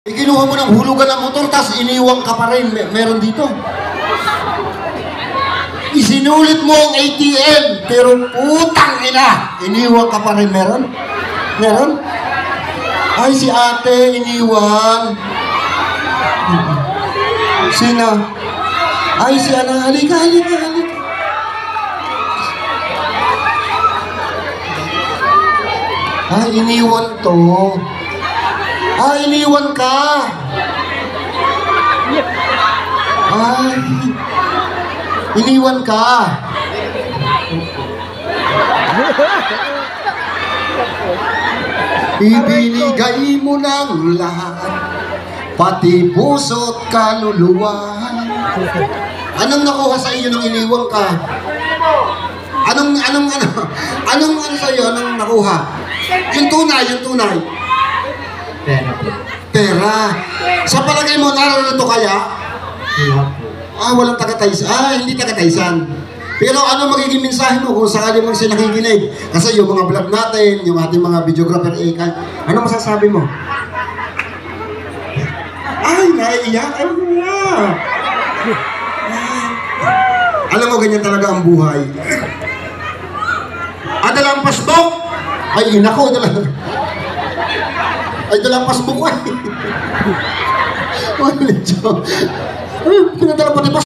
Kinuha mo ng hulugan ng motor, tapos iniwang ka pa rin. Meron dito. Isinulit mo ang ATM, pero putang ina, iniwang ka pa rin. Meron? Meron? Ay, si ate, iniwang. Sino? Ay, si Ana, halika, halika, halika. Ay, iniwan to. Ay, iniwan ka. Ay, iniwan ka. Ibinigay mo ng lahat, pati puso't kaluluwa. Anong nakuha sa iyo nung iniwan ka? Anong sa iyo? Anong nakuha? Yung tunay, yung tunay. Pera. Sa palagay mo, nararito kaya? Ah, walang taga-taysan. Ah, hindi taga-taysan. Pero ano magiging mensahe mo kung sakali mong sila nakikinig? Kasi yung mga vlog natin, yung ating mga videographer, ano masasabi mo? Ay, naiiyak. Ay, wala. Alam mo, ganyan talaga ang buhay. Dalang pasbok? Ay, nako, dalang. Ay, dalang pasbok ay. Ay, pinadala pati pasbok.